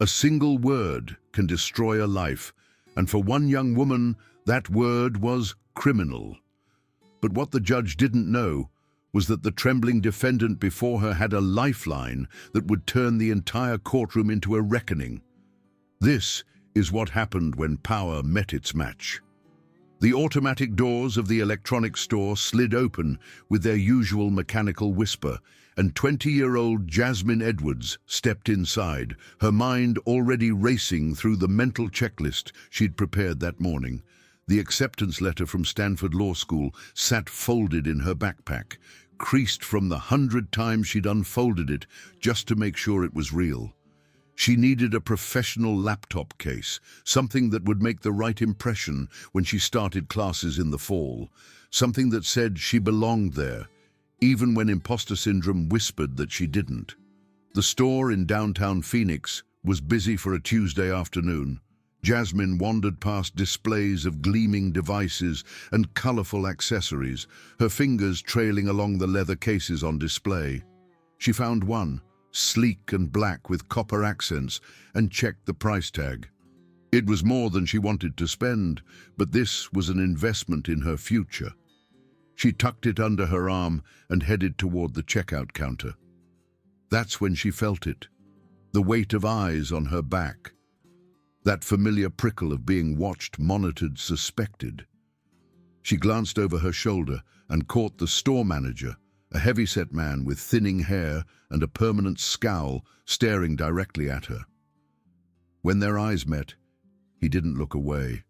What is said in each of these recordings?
A single word can destroy a life, and for one young woman, that word was criminal. But what the judge didn't know was that the trembling defendant before her had a lifeline that would turn the entire courtroom into a reckoning. This is what happened when power met its match. The automatic doors of the electronics store slid open with their usual mechanical whisper, and 20-year-old Jasmine Edwards stepped inside, her mind already racing through the mental checklist she'd prepared that morning. The acceptance letter from Stanford Law School sat folded in her backpack, creased from the 100 times she'd unfolded it just to make sure it was real. She needed a professional laptop case, something that would make the right impression when she started classes in the fall, something that said she belonged there, even when imposter syndrome whispered that she didn't. The store in downtown Phoenix was busy for a Tuesday afternoon. Jasmine wandered past displays of gleaming devices and colorful accessories, her fingers trailing along the leather cases on display. She found one, sleek and black with copper accents, and checked the price tag. It was more than she wanted to spend, but this was an investment in her future. She tucked it under her arm and headed toward the checkout counter. That's when she felt it, the weight of eyes on her back, that familiar prickle of being watched, monitored, suspected. She glanced over her shoulder and caught the store manager, a heavy-set man with thinning hair and a permanent scowl, staring directly at her. When their eyes met, he didn't look away.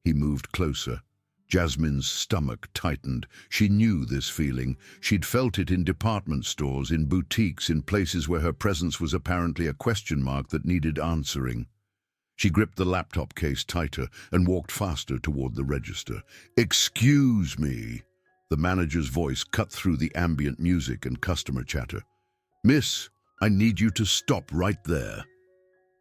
He moved closer. Jasmine's stomach tightened. She knew this feeling. She'd felt it in department stores, in boutiques, in places where her presence was apparently a question mark that needed answering. She gripped the laptop case tighter and walked faster toward the register. "Excuse me." The manager's voice cut through the ambient music and customer chatter. "Miss, I need you to stop right there."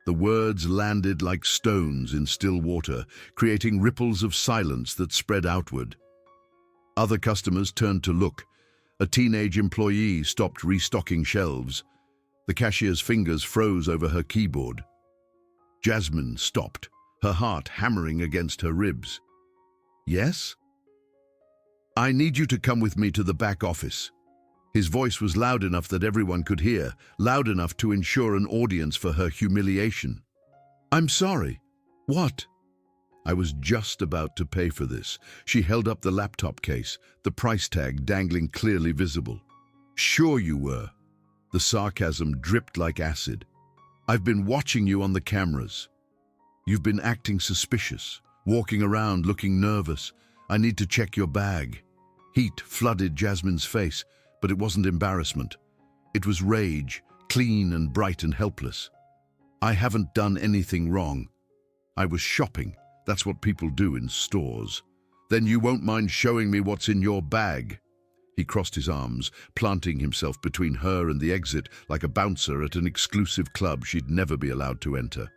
The words landed like stones in still water, creating ripples of silence that spread outward. Other customers turned to look. A teenage employee stopped restocking shelves. The cashier's fingers froze over her keyboard. Jasmine stopped, her heart hammering against her ribs. "Yes?" "I need you to come with me to the back office." His voice was loud enough that everyone could hear, loud enough to ensure an audience for her humiliation. "I'm sorry. What?" "I was just about to pay for this." She held up the laptop case, the price tag dangling clearly visible. "Sure you were." The sarcasm dripped like acid. "I've been watching you on the cameras. You've been acting suspicious, walking around looking nervous. I need to check your bag." Heat flooded Jasmine's face, but it wasn't embarrassment. It was rage, clean and bright and helpless. "I haven't done anything wrong. I was shopping. That's what people do in stores." "Then you won't mind showing me what's in your bag." He crossed his arms, planting himself between her and the exit like a bouncer at an exclusive club she'd never be allowed to enter.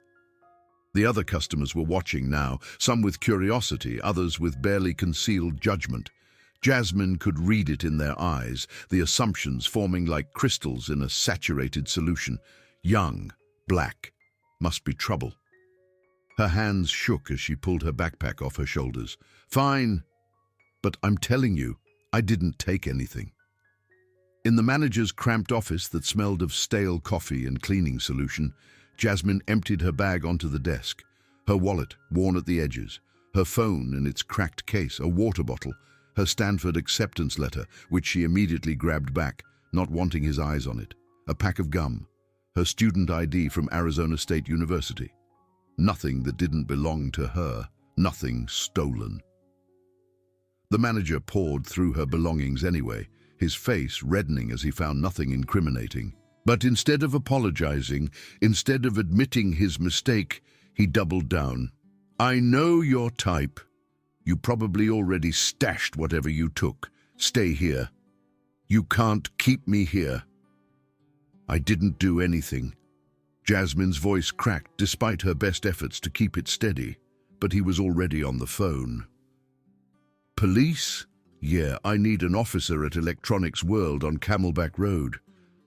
The other customers were watching now, some with curiosity, others with barely concealed judgment. Jasmine could read it in their eyes, the assumptions forming like crystals in a saturated solution. Young, black, must be trouble. Her hands shook as she pulled her backpack off her shoulders. "Fine, but I'm telling you, I didn't take anything." In the manager's cramped office that smelled of stale coffee and cleaning solution, Jasmine emptied her bag onto the desk, her wallet worn at the edges, her phone in its cracked case, a water bottle, her Stanford acceptance letter, which she immediately grabbed back, not wanting his eyes on it, a pack of gum, her student ID from Arizona State University. Nothing that didn't belong to her, nothing stolen. The manager poured through her belongings anyway, his face reddening as he found nothing incriminating. But instead of apologizing, instead of admitting his mistake, he doubled down. "I know your type. You probably already stashed whatever you took. Stay here. You can't keep me here." "I didn't do anything." Jasmine's voice cracked despite her best efforts to keep it steady, but he was already on the phone. "Police? Yeah, I need an officer at Electronics World on Camelback Road.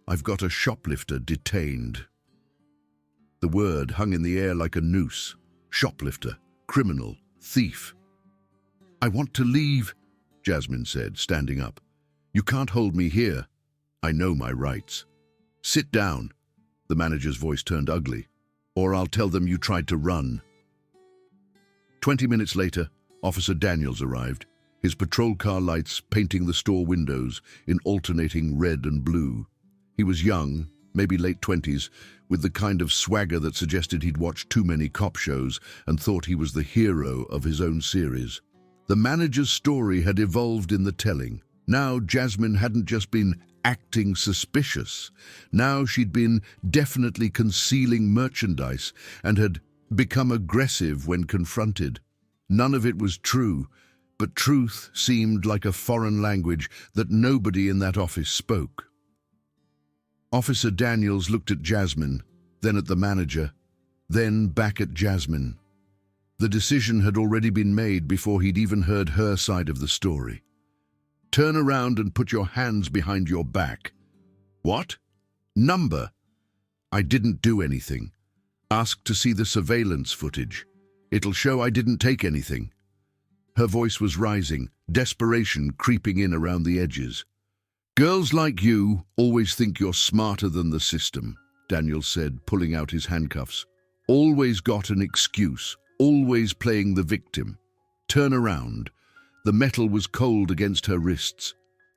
I've got a shoplifter detained." The The word hung in the air like a noose. Shoplifter, criminal, thief. "I want to leave," Jasmine said, standing up. "You can't hold me here. I know my rights." "Sit down." The manager's voice turned ugly. "Or I'll tell them you tried to run." 20 minutes later, Officer Daniels arrived, his patrol car lights painting the store windows in alternating red and blue. He was young, maybe late 20s, with the kind of swagger that suggested he'd watched too many cop shows and thought he was the hero of his own series. The manager's story had evolved in the telling. Now Jasmine hadn't just been acting suspicious. Now she'd been definitely concealing merchandise and had become aggressive when confronted. None of it was true, but truth seemed like a foreign language that nobody in that office spoke. Officer Daniels looked at Jasmine, then at the manager, then back at Jasmine. The decision had already been made before he'd even heard her side of the story. "Turn around and put your hands behind your back." "What?" "Number." "I didn't do anything. Ask to see the surveillance footage. It'll show I didn't take anything." Her voice was rising, desperation creeping in around the edges. "Girls like you always think you're smarter than the system," Daniel said, pulling out his handcuffs. "Always got an excuse, always playing the victim. Turn around." The metal was cold against her wrists.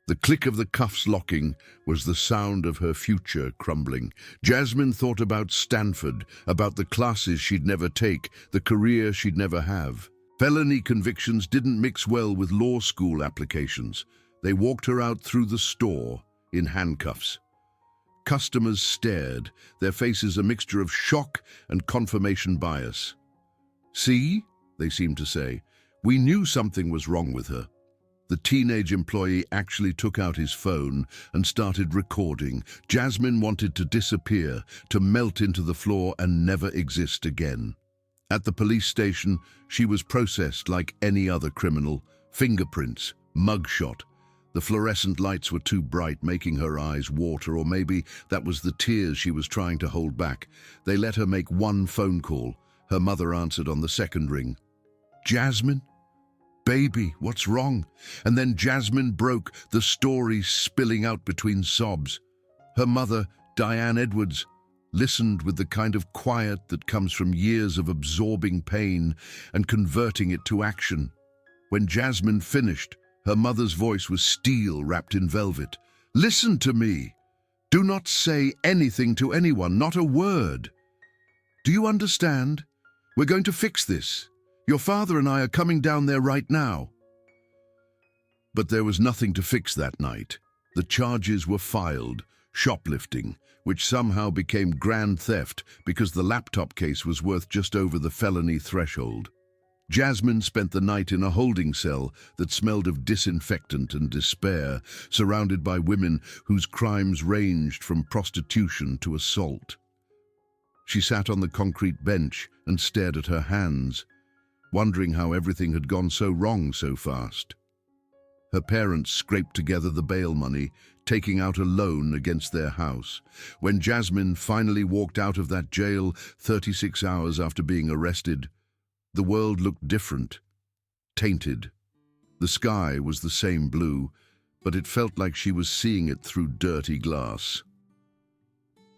The click of the cuffs locking was the sound of her future crumbling. Jasmine thought about Stanford, about the classes she'd never take, the career she'd never have. Felony convictions didn't mix well with law school applications. They walked her out through the store in handcuffs. Customers stared, their faces a mixture of shock and confirmation bias. "See?" they seemed to say. "We knew something was wrong with her." The teenage employee actually took out his phone and started recording. Jasmine wanted to disappear, to melt into the floor and never exist again. At the police station, she was processed like any other criminal. Fingerprints, mugshot. The fluorescent lights were too bright, making her eyes water, or maybe that was the tears she was trying to hold back. They let her make one phone call. Her mother answered on the second ring. "Jasmine? Baby, what's wrong?" And then Jasmine broke, the story spilling out between sobs. Her mother, Diane Edwards, listened with the kind of quiet that comes from years of absorbing pain and converting it to action. When Jasmine finished, her mother's voice was steel wrapped in velvet. "Listen to me. Do not say anything to anyone, not a word. Do you understand? We're going to fix this. Your father and I are coming down there right now." But there was nothing to fix that night. The charges were filed, shoplifting, which somehow became grand theft because the laptop case was worth just over the felony threshold. Jasmine spent the night in a holding cell that smelled of disinfectant and despair, surrounded by women whose crimes ranged from prostitution to assault. She sat on the concrete bench and stared at her hands, wondering how everything had gone so wrong so fast. Her parents scraped together the bail money, taking out a loan against their house. When Jasmine finally walked out of that jail 36 hours after being arrested, the world looked different, tainted. The sky was the same blue, but it felt like she was seeing it through dirty glass.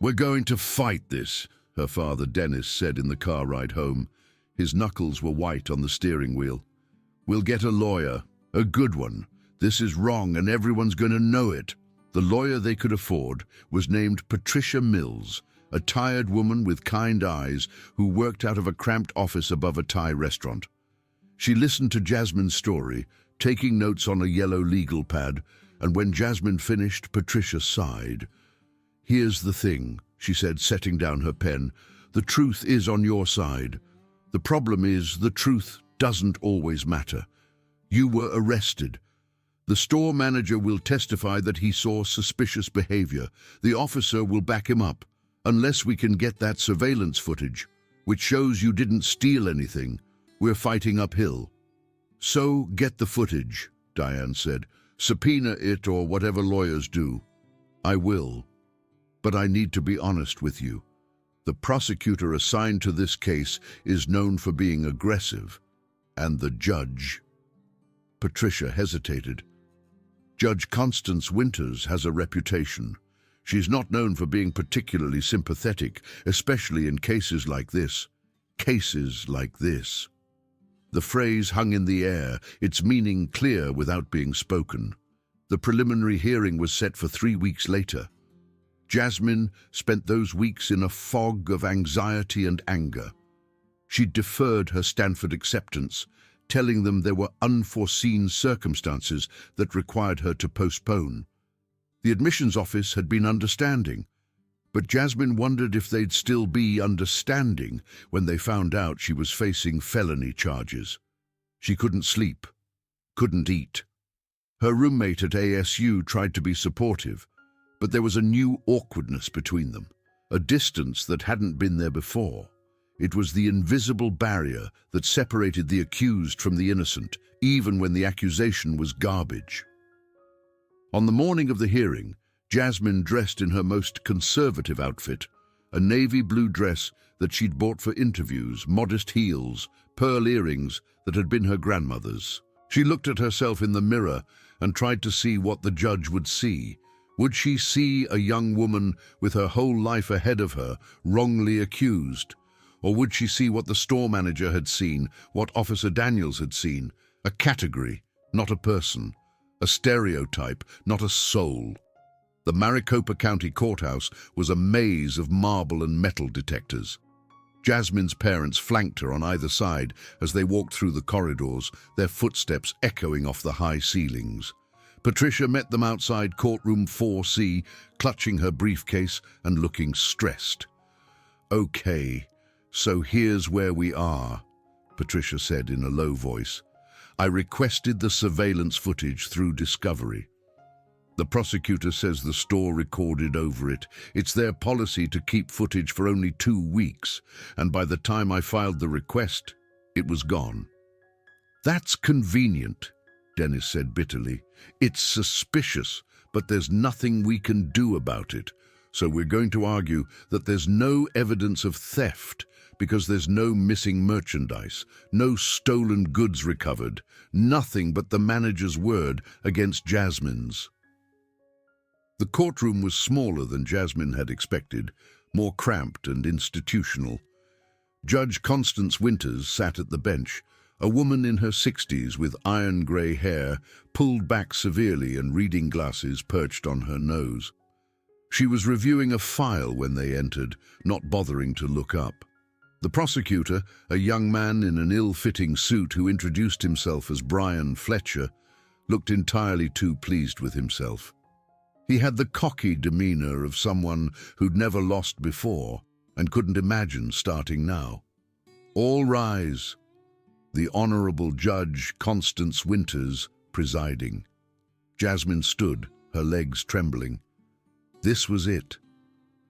"We're going to fight this," her father Dennis said in the car ride home. His knuckles were white on the steering wheel. "We'll get a lawyer, a good one. This is wrong and everyone's going to know it." The lawyer they could afford was named Patricia Mills, a tired woman with kind eyes who worked out of a cramped office above a Thai restaurant. She listened to Jasmine's story, taking notes on a yellow legal pad, and when Jasmine finished, Patricia sighed. "Here's the thing," she said, setting down her pen. "The truth is on your side. The problem is the truth doesn't always matter. You were arrested. The store manager will testify that he saw suspicious behavior. The officer will back him up. Unless we can get that surveillance footage, which shows you didn't steal anything, we're fighting uphill." "So get the footage," Diane said. "Subpoena it or whatever lawyers do." "I will. But I need to be honest with you. The prosecutor assigned to this case is known for being aggressive, and the judge. Patricia hesitated. Judge Constance Winters has a reputation. She's not known for being particularly sympathetic, especially in cases like this. Cases like this. The phrase hung in the air, its meaning clear without being spoken. The preliminary hearing was set for 3 weeks later. Jasmine spent those weeks in a fog of anxiety and anger. She deferred her Stanford acceptance, telling them there were unforeseen circumstances that required her to postpone. The admissions office had been understanding, but Jasmine wondered if they'd still be understanding when they found out she was facing felony charges. She couldn't sleep, couldn't eat. Her roommate at ASU tried to be supportive, but there was a new awkwardness between them, a distance that hadn't been there before. It was the invisible barrier that separated the accused from the innocent, even when the accusation was garbage. On the morning of the hearing, Jasmine dressed in her most conservative outfit, a navy blue dress that she'd bought for interviews, modest heels, pearl earrings that had been her grandmother's. She looked at herself in the mirror and tried to see what the judge would see. Would she see a young woman with her whole life ahead of her, wrongly accused? Or would she see what the store manager had seen, what Officer Daniels had seen? A category, not a person. A stereotype, not a soul. The Maricopa County Courthouse was a maze of marble and metal detectors. Jasmine's parents flanked her on either side as they walked through the corridors, their footsteps echoing off the high ceilings. Patricia met them outside Courtroom 4C, clutching her briefcase and looking stressed. "Okay, so here's where we are," Patricia said in a low voice. "I requested the surveillance footage through Discovery. The prosecutor says the store recorded over it. It's their policy to keep footage for only 2 weeks, and by the time I filed the request, it was gone." "That's convenient," Dennis said bitterly. "It's suspicious, but there's nothing we can do about it. So we're going to argue that there's no evidence of theft because there's no missing merchandise, no stolen goods recovered, nothing but the manager's word against Jasmine's." The courtroom was smaller than Jasmine had expected, more cramped and institutional. Judge Constance Winters sat at the bench, a woman in her 60s with iron-grey hair, pulled back severely and reading glasses perched on her nose. She was reviewing a file when they entered, not bothering to look up. The prosecutor, a young man in an ill-fitting suit who introduced himself as Brian Fletcher, looked entirely too pleased with himself. He had the cocky demeanor of someone who'd never lost before and couldn't imagine starting now. "All rise." The Honorable Judge Constance Winters presiding. Jasmine stood, her legs trembling. This was it.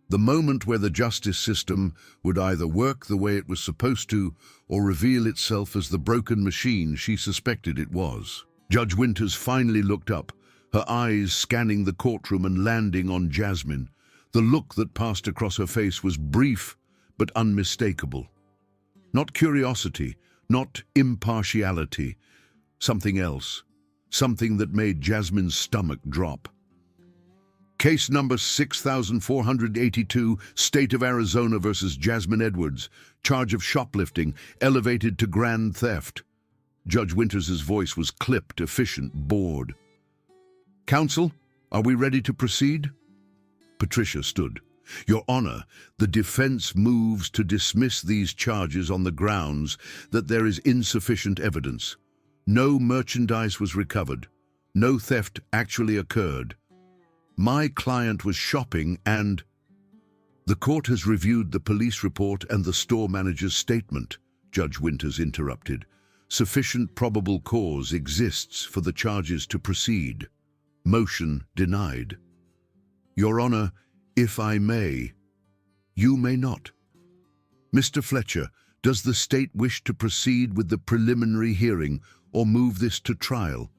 The moment where the justice system would either work the way it was supposed to or reveal itself as the broken machine she suspected it was. Judge Winters finally looked up, her eyes scanning the courtroom and landing on Jasmine. The look that passed across her face was brief but unmistakable. Not curiosity, not impartiality, something else, something that made Jasmine's stomach drop. Case number 6482, State of Arizona versus Jasmine Edwards, charge of shoplifting, elevated to grand theft. Judge Winters's voice was clipped, efficient, bored. "Counsel, are we ready to proceed?" Patricia stood. "Your Honor, the defense moves to dismiss these charges on the grounds that there is insufficient evidence. No merchandise was recovered. No theft actually occurred. My client was shopping and—" "The court has reviewed the police report and the store manager's statement," Judge Winters interrupted. "Sufficient probable cause exists for the charges to proceed." Motion denied. "Your Honor, if I may—" "You may not." "Mr. Fletcher, does the state wish to proceed with the preliminary hearing or move this to trial?"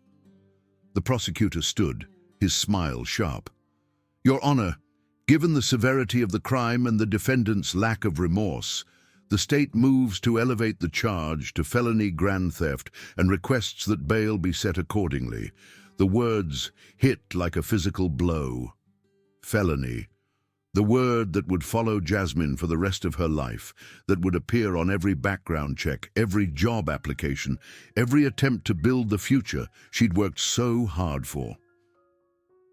The prosecutor stood, his smile sharp. "Your Honor, Given the severity of the crime and the defendant's lack of remorse, the state moves to elevate the charge to felony grand theft and requests that bail be set accordingly. The words hit like a physical blow. Felony. The word that would follow Jasmine for the rest of her life, that would appear on every background check, every job application, every attempt to build the future she'd worked so hard for.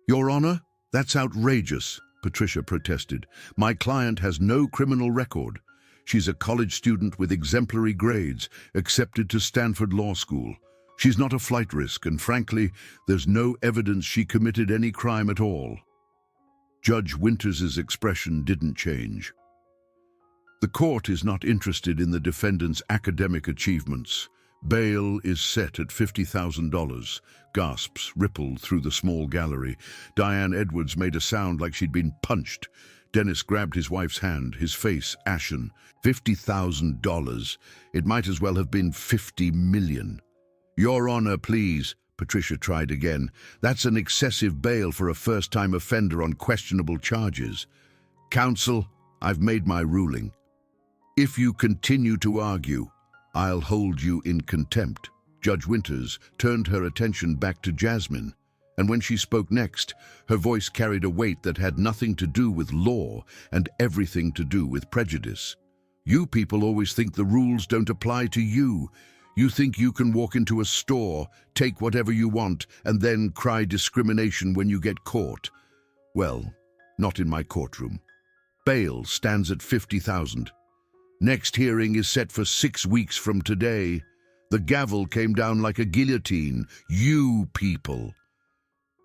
"Your Honor, that's outrageous," Patricia protested. "My client has no criminal record. She's a college student with exemplary grades, accepted to Stanford Law School. She's not a flight risk, and frankly, there's no evidence she committed any crime at all." Judge Winters's expression didn't change. "The court is not interested in the defendant's academic achievements. Bail is set at $50,000. Gasps rippled through the small gallery. Diane Edwards made a sound like she'd been punched. Dennis grabbed his wife's hand, his face ashen. $50,000. It might as well have been 50 million. "Your Honor, please," Patricia tried again. "That's an excessive bail for a first-time offender on questionable charges." "Counsel, I've made my ruling. If you continue to argue, I'll hold you in contempt." Judge Winters turned her attention back to Jasmine, and when she spoke next, her voice carried a weight that had nothing to do with law and everything to do with prejudice. "You people always think the rules don't apply to you. You think you can walk into a store, take whatever you want, and then cry discrimination when you get caught. Well, not in my courtroom. Bail stands at $50,000. Next hearing is set for 6 weeks from today. The gavel came down like a guillotine. You people."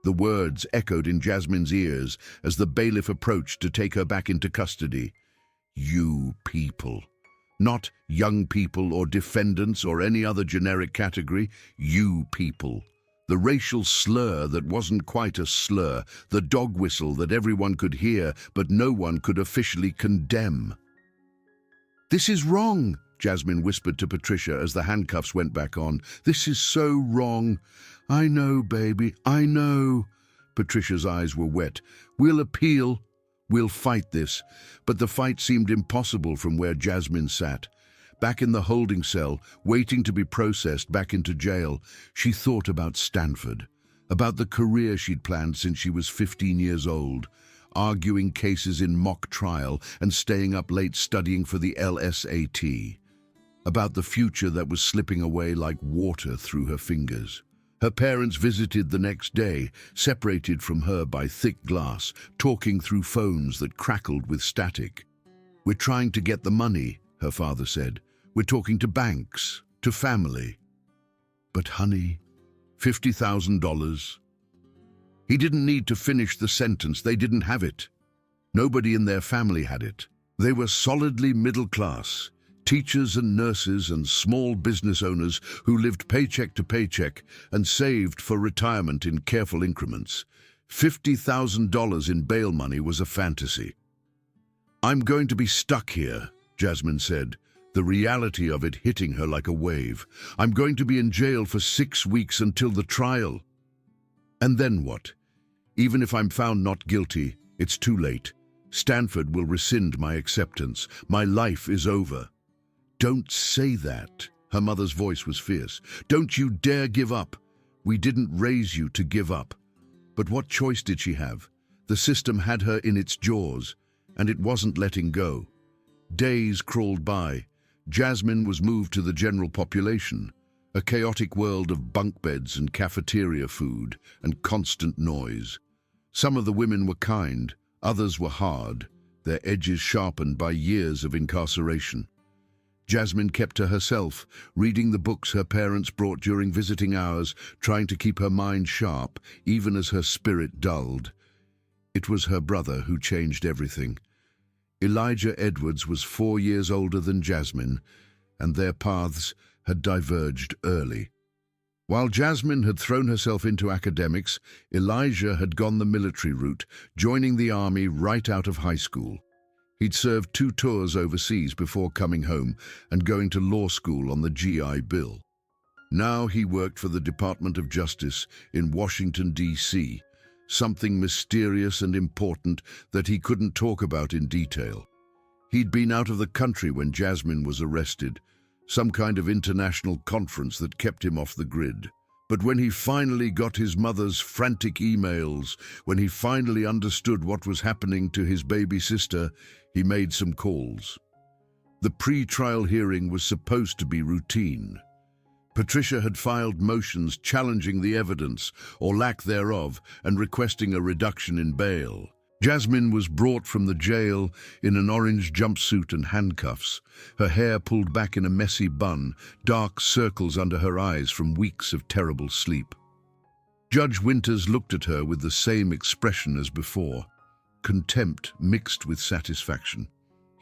The words echoed in Jasmine's ears as the bailiff approached to take her back into custody. You people. Not young people or defendants or any other generic category. You people. The racial slur that wasn't quite a slur, the dog whistle that everyone could hear but no one could officially condemn. "This is wrong," Jasmine whispered to Patricia as the handcuffs went back on. "This is so wrong." "I know, baby, I know." Patricia's eyes were wet. "We'll appeal. We'll fight this." But the fight seemed impossible from where Jasmine sat. Back in the holding cell, waiting to be processed back into jail, she thought about Stanford, about the career she'd planned since she was 15 years old, arguing cases in mock trial and staying up late studying for the LSAT, about the future that was slipping away like water through her fingers. Her parents visited the next day, separated from her by thick glass, talking through phones that crackled with static. "We're trying to get the money," her father said. "We're talking to banks, to family." "But honey, $50,000. He didn't need to finish the sentence. They didn't have it. Nobody in their family had it. They were solidly middle class. Teachers and nurses and small business owners who lived paycheck to paycheck and saved for retirement in careful increments. $50,000 in bail money was a fantasy. "I'm going to be stuck here," Jasmine said, the reality of it hitting her like a wave. "I'm going to be in jail for 6 weeks until the trial. And then what? Even if I'm found not guilty, it's too late. Stanford will rescind my acceptance. My life is over." "Don't say that." Her mother's voice was fierce. "Don't you dare give up. We didn't raise you to give up." But what choice did she have? The system had her in its jaws, and it wasn't letting go. Days crawled by. Jasmine was moved to the general population, a chaotic world of bunk beds and cafeteria food and constant noise. Some of the women were kind, others were hard, their edges sharpened by years of incarceration. Jasmine kept to herself, reading the books her parents brought during visiting hours, trying to keep her mind sharp, even as her spirit dulled. It was her brother who changed everything. Elijah Edwards was 4 years older than Jasmine, and their paths had diverged early. While Jasmine had thrown herself into academics, Elijah had gone the military route, joining the army right out of high school. He'd served 2 tours overseas before coming home and going to law school on the GI Bill. Now he worked for the Department of Justice in Washington, D.C., something mysterious and important that he couldn't talk about in detail. He'd been out of the country when Jasmine was arrested, some kind of international conference that kept him off the grid. But when he finally got his mother's frantic emails, when he finally understood what was happening to his baby sister, he made some calls. The pre-trial hearing was supposed to be routine. Patricia had filed motions challenging the evidence, or lack thereof, and requesting a reduction in bail. Jasmine was brought from the jail in an orange jumpsuit and handcuffs, her hair pulled back in a messy bun, dark circles under her eyes from weeks of terrible sleep. Judge Winters looked at her with the same expression as before, contempt mixed with satisfaction.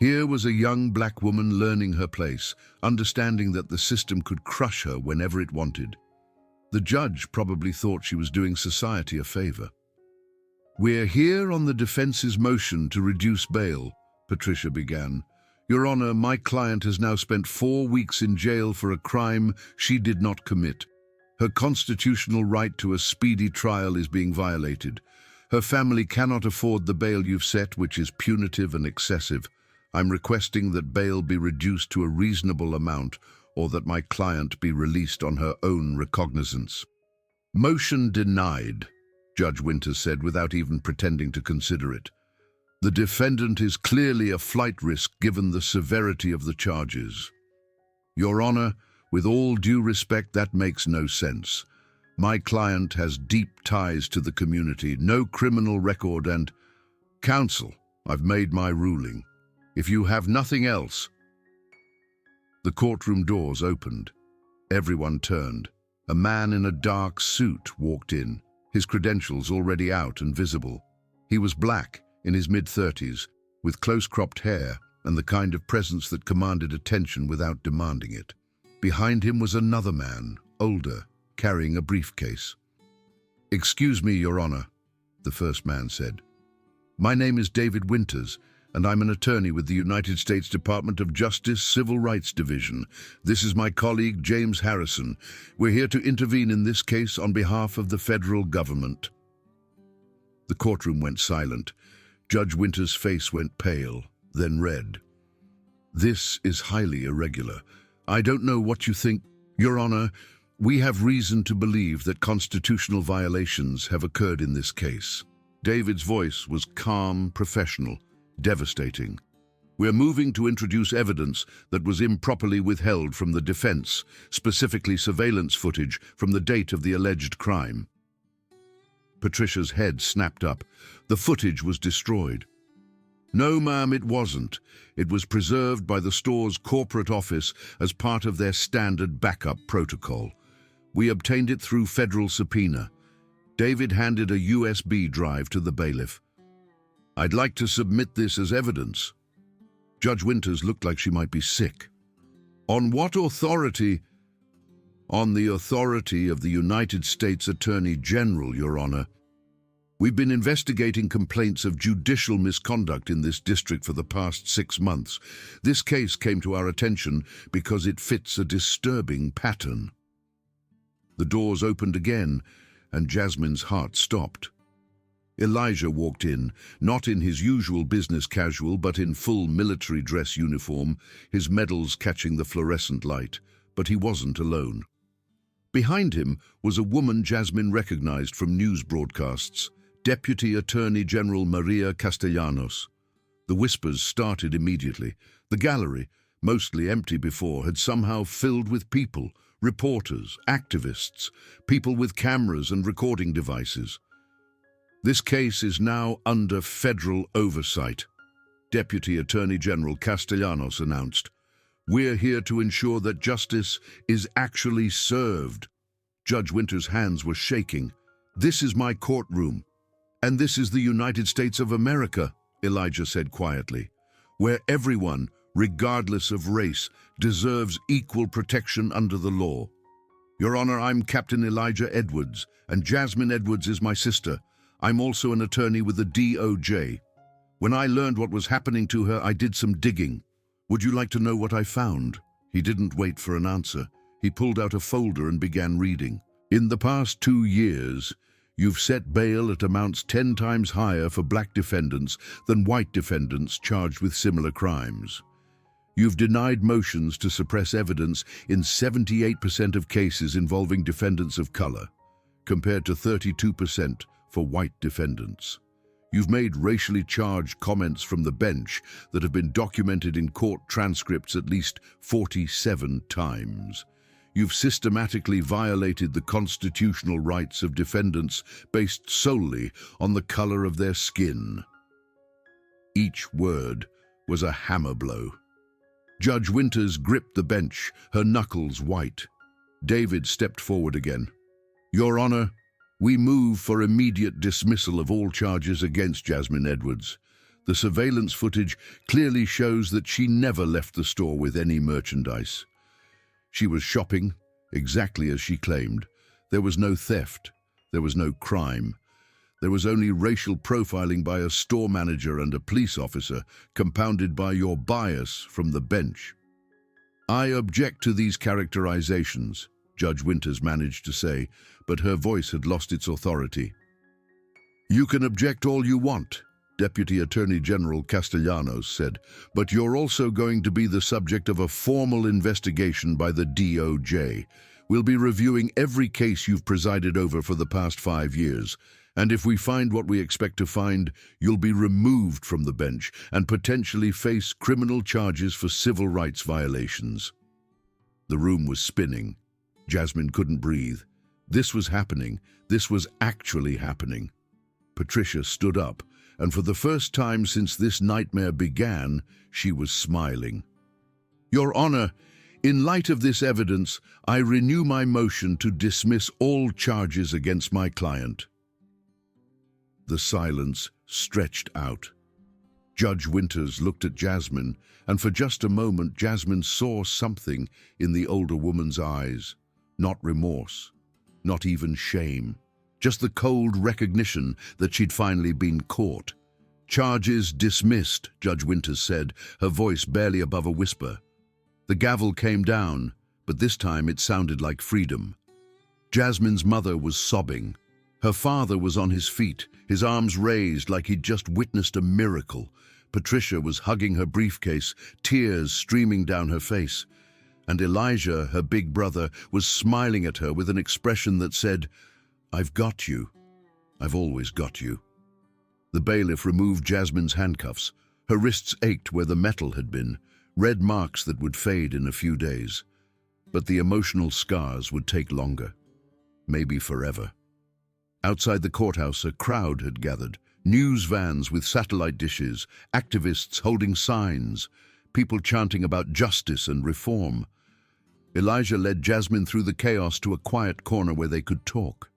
Here was a young black woman learning her place, understanding that the system could crush her whenever it wanted. The judge probably thought she was doing society a favor. "We're here on the defense's motion to reduce bail," Patricia began. "Your Honor, my client has now spent 4 weeks in jail for a crime she did not commit. Her constitutional right to a speedy trial is being violated. Her family cannot afford the bail you've set, which is punitive and excessive. I'm requesting that bail be reduced to a reasonable amount, or that my client be released on her own recognizance." "Motion denied," Judge Winters said without even pretending to consider it. "The defendant is clearly a flight risk given the severity of the charges." "Your Honor, with all due respect, that makes no sense. My client has deep ties to the community, no criminal record and... Counsel, I've made my ruling. If you have nothing else..." The courtroom doors opened. Everyone turned. A man in a dark suit walked in, his credentials already out and visible. He was black, in his mid-30s, with close-cropped hair and the kind of presence that commanded attention without demanding it. Behind him was another man, older, carrying a briefcase. "Excuse me, Your Honor," the first man said. "My name is David Winters, and I'm an attorney with the United States Department of Justice Civil Rights Division. This is my colleague, James Harrison. We're here to intervene in this case on behalf of the federal government." The courtroom went silent. Judge Winters' face went pale, then red. "This is highly irregular. I don't know what you think, Your Honor. We have reason to believe that constitutional violations have occurred in this case." David's voice was calm, professional, devastating. "We're moving to introduce evidence that was improperly withheld from the defense, specifically surveillance footage from the date of the alleged crime." Patricia's head snapped up. "The footage was destroyed." "No, ma'am, it wasn't. It was preserved by the store's corporate office as part of their standard backup protocol. We obtained it through federal subpoena." David handed a USB drive to the bailiff. "I'd like to submit this as evidence." Judge Winters looked like she might be sick. "On what authority?" "On the authority of the United States Attorney General, Your Honor. We've been investigating complaints of judicial misconduct in this district for the past 6 months. This case came to our attention because it fits a disturbing pattern." The doors opened again, and Jasmine's heart stopped. Elijah walked in, not in his usual business casual, but in full military dress uniform, his medals catching the fluorescent light. But he wasn't alone. Behind him was a woman Jasmine recognized from news broadcasts, Deputy Attorney General Maria Castellanos. The whispers started immediately. The gallery, mostly empty before, had somehow filled with people, reporters, activists, people with cameras and recording devices. "This case is now under federal oversight," Deputy Attorney General Castellanos announced. "We're here to ensure that justice is actually served." Judge Winters' hands were shaking. "This is my courtroom, and this is the United States of America," Elijah said quietly, "where everyone, regardless of race, deserves equal protection under the law. Your Honor, I'm Captain Elijah Edwards, and Jasmine Edwards is my sister. I'm also an attorney with the DOJ. When I learned what was happening to her, I did some digging. Would you like to know what I found?" He didn't wait for an answer. He pulled out a folder and began reading. "In the past 2 years, You've set bail at amounts 10 times higher for black defendants than white defendants charged with similar crimes. You've denied motions to suppress evidence in 78% of cases involving defendants of color, compared to 32% for white defendants. You've made racially charged comments from the bench that have been documented in court transcripts at least 47 times. You've systematically violated the constitutional rights of defendants based solely on the color of their skin. Each word was a hammer blow. Judge Winters gripped the bench, her knuckles white. David stepped forward again. Your Honor, we move for immediate dismissal of all charges against Jasmine Edwards. The surveillance footage clearly shows that she never left the store with any merchandise. She was shopping, exactly as she claimed. There was no theft. There was no crime. There was only racial profiling by a store manager and a police officer, compounded by your bias from the bench. I object to these characterizations, Judge Winters managed to say, but her voice had lost its authority. You can object all you want, Deputy Attorney General Castellanos said, but you're also going to be the subject of a formal investigation by the DOJ. We'll be reviewing every case you've presided over for the past 5 years, and if we find what we expect to find, you'll be removed from the bench and potentially face criminal charges for civil rights violations. The room was spinning. Jasmine couldn't breathe. This was happening. This was actually happening. Patricia stood up, and for the first time since this nightmare began, she was smiling. Your Honor, in light of this evidence, I renew my motion to dismiss all charges against my client. The silence stretched out. Judge Winters looked at Jasmine, and for just a moment Jasmine saw something in the older woman's eyes. Not remorse, not even shame, just the cold recognition that she'd finally been caught. Charges dismissed, Judge Winters said, her voice barely above a whisper. The gavel came down, but this time it sounded like freedom. Jasmine's mother was sobbing. Her father was on his feet, his arms raised like he'd just witnessed a miracle. Patricia was hugging her briefcase, tears streaming down her face. And Elijah, her big brother, was smiling at her with an expression that said, I've got you. I've always got you. The bailiff removed Jasmine's handcuffs. Her wrists ached where the metal had been, red marks that would fade in a few days. But the emotional scars would take longer, maybe forever. Outside the courthouse, a crowd had gathered. News vans with satellite dishes, activists holding signs, people chanting about justice and reform. Elijah led Jasmine through the chaos to a quiet corner where they could talk.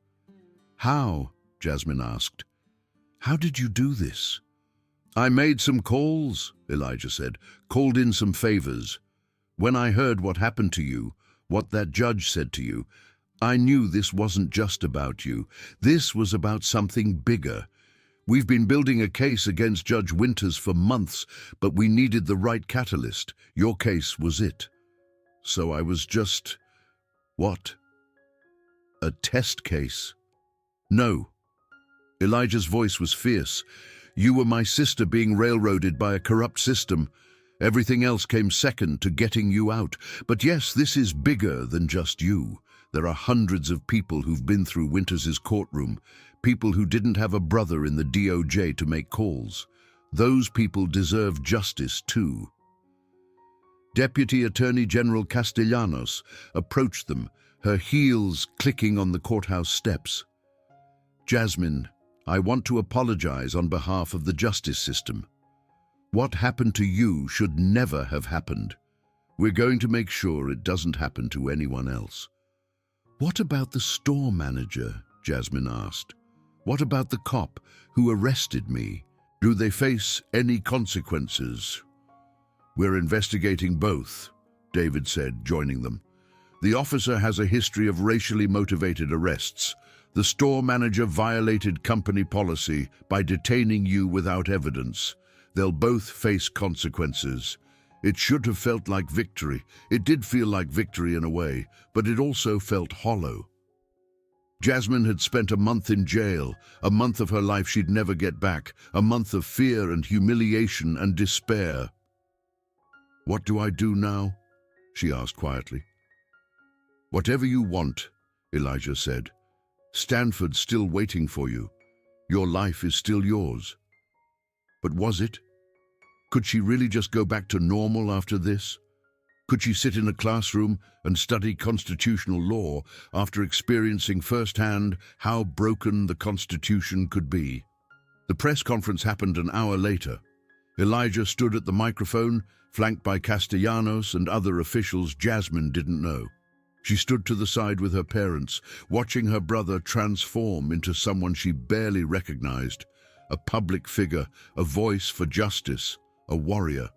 How? Jasmine asked. How did you do this? I made some calls, Elijah said, called in some favors. When I heard what happened to you, what that judge said to you, I knew this wasn't just about you. This was about something bigger. We've been building a case against Judge Winters for months, but we needed the right catalyst. Your case was it. So I was just... what? A test case? No. Elijah's voice was fierce. You were my sister being railroaded by a corrupt system. Everything else came second to getting you out. But yes, this is bigger than just you. There are hundreds of people who've been through Winters's courtroom, people who didn't have a brother in the DOJ to make calls. Those people deserve justice too. Deputy Attorney General Castellanos approached them, her heels clicking on the courthouse steps. Jasmine, I want to apologize on behalf of the justice system. What happened to you should never have happened. We're going to make sure it doesn't happen to anyone else. What about the store manager? Jasmine asked. What about the cop who arrested me? Do they face any consequences? We're investigating both, David said, joining them. The officer has a history of racially motivated arrests. The store manager violated company policy by detaining you without evidence. They'll both face consequences. It should have felt like victory. It did feel like victory in a way, but it also felt hollow. Jasmine had spent a month in jail, a month of her life she'd never get back, a month of fear and humiliation and despair. "What do I do now?" she asked quietly. "Whatever you want," Elijah said. "Stanford's still waiting for you. Your life is still yours." But was it? Could she really just go back to normal after this? Could she sit in a classroom and study constitutional law after experiencing firsthand how broken the Constitution could be? The press conference happened an hour later. Elijah stood at the microphone, flanked by Castellanos and other officials Jasmine didn't know. She stood to the side with her parents, watching her brother transform into someone she barely recognized, a public figure, a voice for justice, a warrior.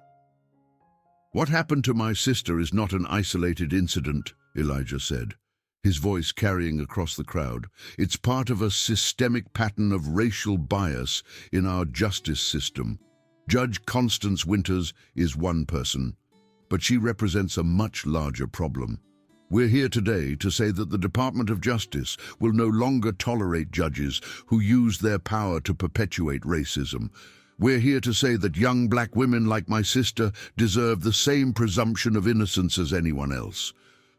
"What happened to my sister is not an isolated incident," Elijah said, his voice carrying across the crowd. "It's part of a systemic pattern of racial bias in our justice system. Judge Constance Winters is one person, but she represents a much larger problem. We're here today to say that the Department of Justice will no longer tolerate judges who use their power to perpetuate racism. We're here to say that young black women like my sister deserve the same presumption of innocence as anyone else.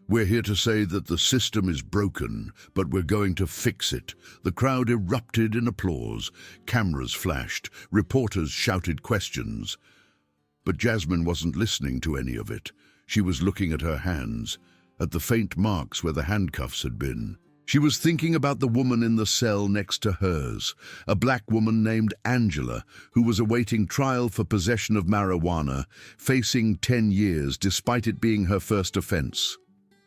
We're here to say that the system is broken, but we're going to fix it." The crowd erupted in applause. Cameras flashed. Reporters shouted questions. But Jasmine wasn't listening to any of it. She was looking at her hands, at the faint marks where the handcuffs had been. She was thinking about the woman in the cell next to hers, a black woman named Angela, who was awaiting trial for possession of marijuana, facing 10 years despite it being her first offense.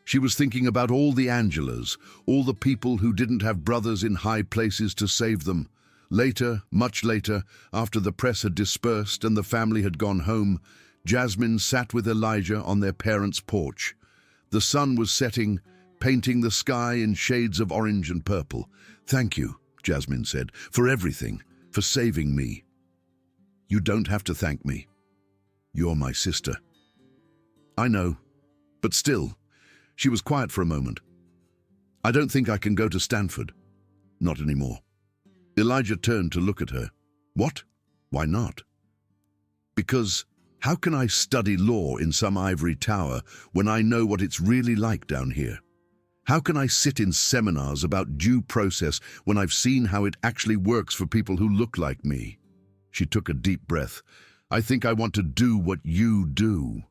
She was thinking about all the Angelas, all the people who didn't have brothers in high places to save them. Later, much later, after the press had dispersed and the family had gone home, Jasmine sat with Elijah on their parents' porch. The sun was setting, painting the sky in shades of orange and purple. "Thank you," Jasmine said, "for everything, for saving me." "You don't have to thank me. You're my sister." "I know, but still." She was quiet for a moment. "I don't think I can go to Stanford. Not anymore." Elijah turned to look at her. "What? Why not?" "Because how can I study law in some ivory tower when I know what it's really like down here? How can I sit in seminars about due process when I've seen how it actually works for people who look like me?" She took a deep breath. "I think I want to do what you do.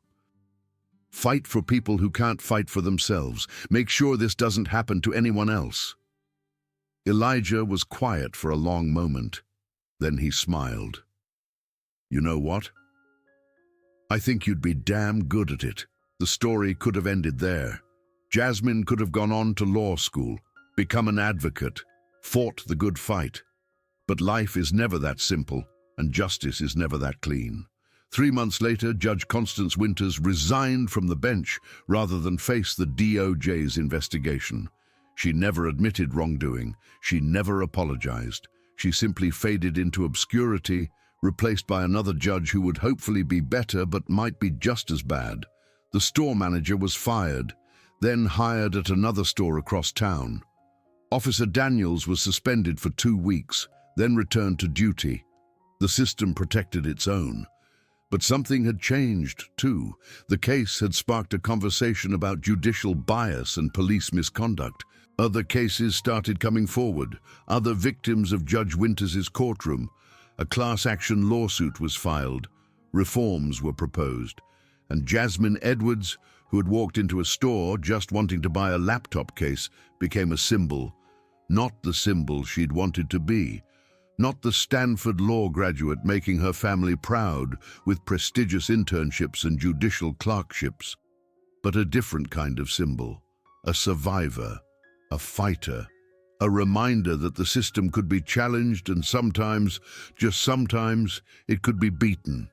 Fight for people who can't fight for themselves. Make sure this doesn't happen to anyone else." Elijah was quiet for a long moment. Then he smiled. "You know what? I think you'd be damn good at it." The story could have ended there. Jasmine could have gone on to law school, become an advocate, fought the good fight. But life is never that simple, and justice is never that clean. 3 months later, Judge Constance Winters resigned from the bench rather than face the DOJ's investigation. She never admitted wrongdoing. She never apologized. She simply faded into obscurity, replaced by another judge who would hopefully be better but might be just as bad. The store manager was fired, then hired at another store across town. Officer Daniels was suspended for 2 weeks, then returned to duty. The system protected its own. But something had changed, too. The case had sparked a conversation about judicial bias and police misconduct. Other cases started coming forward, other victims of Judge Winters' courtroom. A class-action lawsuit was filed. Reforms were proposed. And Jasmine Edwards, who had walked into a store just wanting to buy a laptop case, became a symbol. Not the symbol she'd wanted to be. Not the Stanford law graduate making her family proud with prestigious internships and judicial clerkships. But a different kind of symbol. A survivor. A fighter. A reminder that the system could be challenged and sometimes, just sometimes, it could be beaten.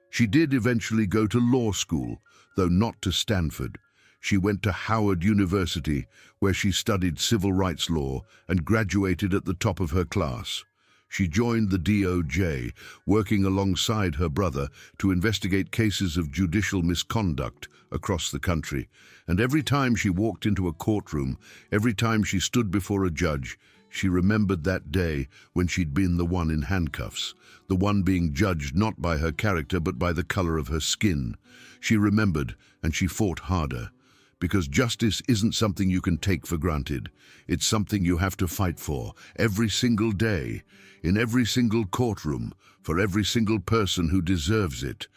She did eventually go to law school, though not to Stanford. She went to Howard University, where she studied civil rights law and graduated at the top of her class. She joined the DOJ, working alongside her brother to investigate cases of judicial misconduct across the country. And every time she walked into a courtroom, every time she stood before a judge, she remembered that day when she'd been the one in handcuffs, the one being judged not by her character but by the color of her skin. She remembered, and she fought harder. Because justice isn't something you can take for granted. It's something you have to fight for every single day, in every single courtroom, for every single person who deserves it.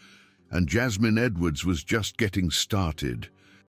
And Jasmine Edwards was just getting started.